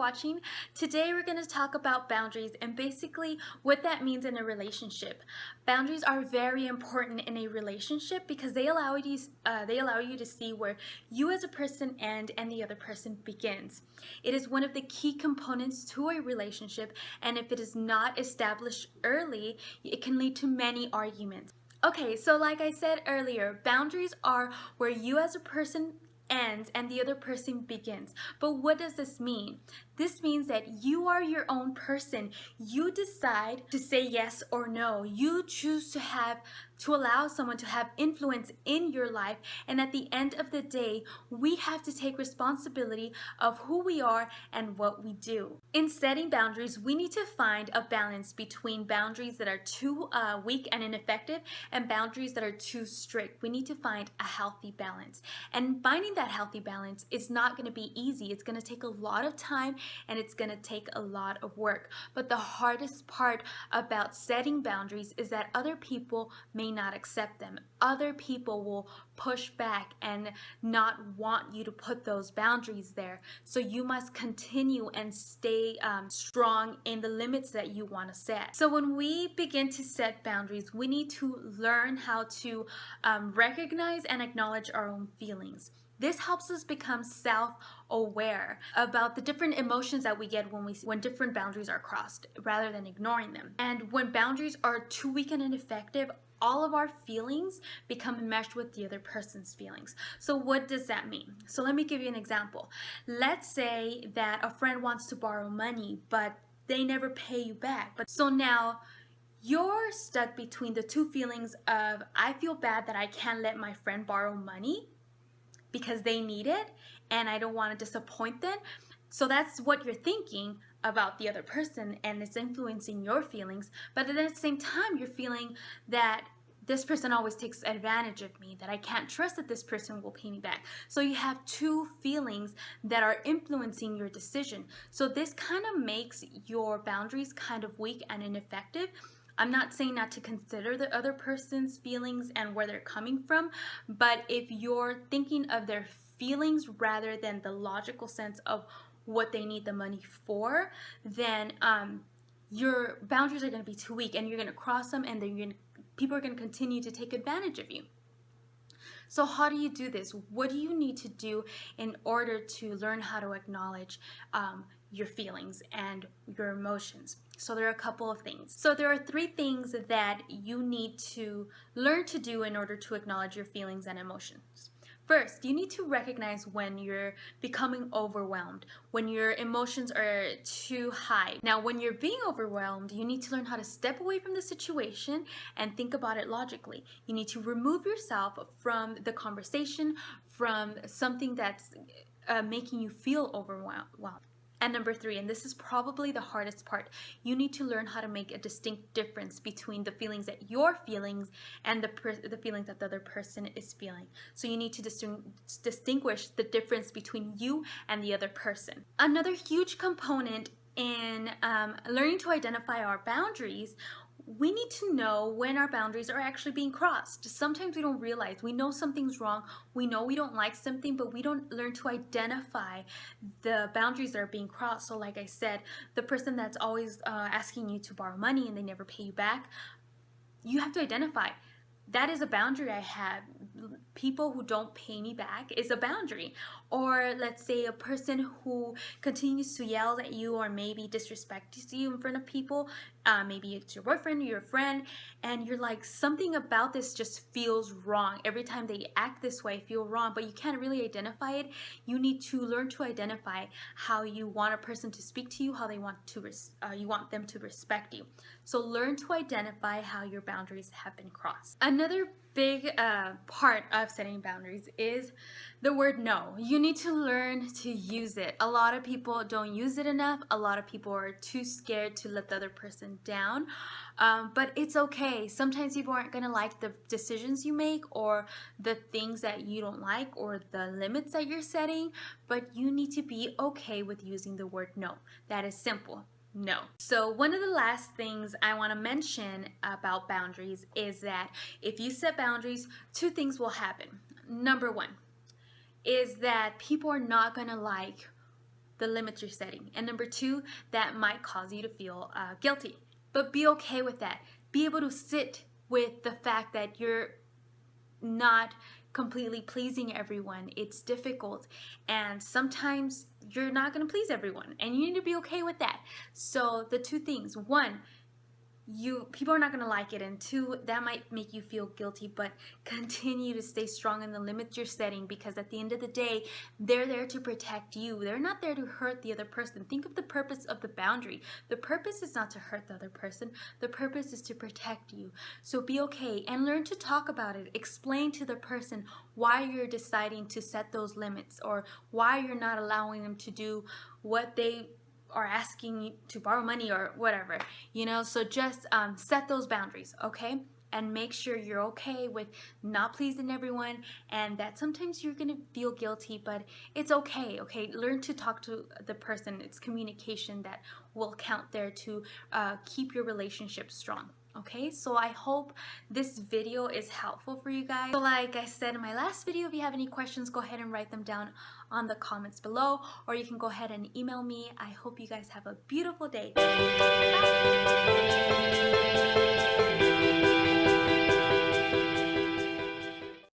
watching. Today we're going to talk about boundaries and basically what that means in a relationship. Boundaries are very important in a relationship because they allow you to see where you as a person end and the other person begins. It is one of the key components to a relationship, and if it is not established early, it can lead to many arguments. Okay, so like I said earlier, boundaries are where you as a person ends and the other person begins. But what does this mean? This means that you are your own person. You decide to say yes or no. You choose to allow someone to have influence in your life, and at the end of the day, we have to take responsibility of who we are and what we do. In setting boundaries, we need to find a balance between boundaries that are too weak and ineffective and boundaries that are too strict. We need to find a healthy balance, and finding that healthy balance is not going to be easy. It's going to take a lot of time and it's going to take a lot of work. But the hardest part about setting boundaries is that other people may not accept them. Other people will push back and not want you to put those boundaries there. So you must continue and stay strong in the limits that you want to set. So when we begin to set boundaries, we need to learn how to recognize and acknowledge our own feelings. This helps us become self-aware about the different emotions that we get when different boundaries are crossed, rather than ignoring them. And when boundaries are too weak and ineffective, all of our feelings become enmeshed with the other person's feelings. So what does that mean? So let me give you an example. Let's say that a friend wants to borrow money, but they never pay you back. So now you're stuck between the two feelings of, I feel bad that I can't let my friend borrow money because they need it and I don't want to disappoint them. So that's what you're thinking about the other person, and it's influencing your feelings. But then at the same time, you're feeling that this person always takes advantage of me, that I can't trust that this person will pay me back. So you have two feelings that are influencing your decision. So this kind of makes your boundaries kind of weak and ineffective. I'm not saying not to consider the other person's feelings and where they're coming from, but if you're thinking of their feelings rather than the logical sense of what they need the money for, then your boundaries are going to be too weak and you're going to cross them, and then people are going to continue to take advantage of you. So how do you do this? What do you need to do in order to learn how to acknowledge your feelings and your emotions? So there are a couple of things. So there are 3 things that you need to learn to do in order to acknowledge your feelings and emotions. First, you need to recognize when you're becoming overwhelmed, when your emotions are too high. Now, when you're being overwhelmed, you need to learn how to step away from the situation and think about it logically. You need to remove yourself from the conversation, from something that's making you feel overwhelmed. And number 3, and this is probably the hardest part, you need to learn how to make a distinct difference between the feelings that you're feeling and the feelings that the other person is feeling. So you need to distinguish the difference between you and the other person. Another huge component in learning to identify our boundaries, we need to know when our boundaries are actually being crossed. Sometimes we don't realize. We know something's wrong. We know we don't like something, but we don't learn to identify the boundaries that are being crossed. So like I said, the person that's always asking you to borrow money and they never pay you back, you have to identify. That is a boundary I have. People who don't pay me back is a boundary. Or let's say a person who continues to yell at you or maybe disrespects you in front of people. Maybe it's your boyfriend or your friend, and you're like, something about this just feels wrong. Every time they act this way, I feel wrong, but you can't really identify it. You need to learn to identify how you want a person to speak to you, how they want to you want them to respect you. So learn to identify how your boundaries have been crossed. Another big part of setting boundaries is the word no. You need to learn to use it. A lot of people don't use it enough. A lot of people are too scared to let the other person down, but it's okay. Sometimes people aren't going to like the decisions you make or the things that you don't like or the limits that you're setting, but you need to be okay with using the word no. That is simple. No. So one of the last things I want to mention about boundaries is that if you set boundaries, 2 things will happen. Number 1 is that people are not going to like the limits you're setting. And number two, that might cause you to feel guilty. But be okay with that. Be able to sit with the fact that you're not completely pleasing everyone. It's difficult, and sometimes you're not going to please everyone, and you need to be okay with that. So the two things: one, people are not going to like it, and two, that might make you feel guilty, but continue to stay strong in the limits you're setting, because at the end of the day, they're there to protect you. They're not there to hurt the other person. Think of the purpose of the boundary. The purpose is not to hurt the other person. The purpose is to protect you. So be okay and learn to talk about it. Explain to the person why you're deciding to set those limits, or why you're not allowing them to do what they are asking you to borrow money or whatever, so just set those boundaries, okay? And make sure you're okay with not pleasing everyone, and that sometimes you're gonna feel guilty, but it's okay. Learn to talk to the person. It's communication that will count there to keep your relationship strong. Okay, so I hope this video is helpful for you guys. So like I said in my last video, if you have any questions, go ahead and write them down on the comments below, or you can go ahead and email me. I hope you guys have a beautiful day. Bye.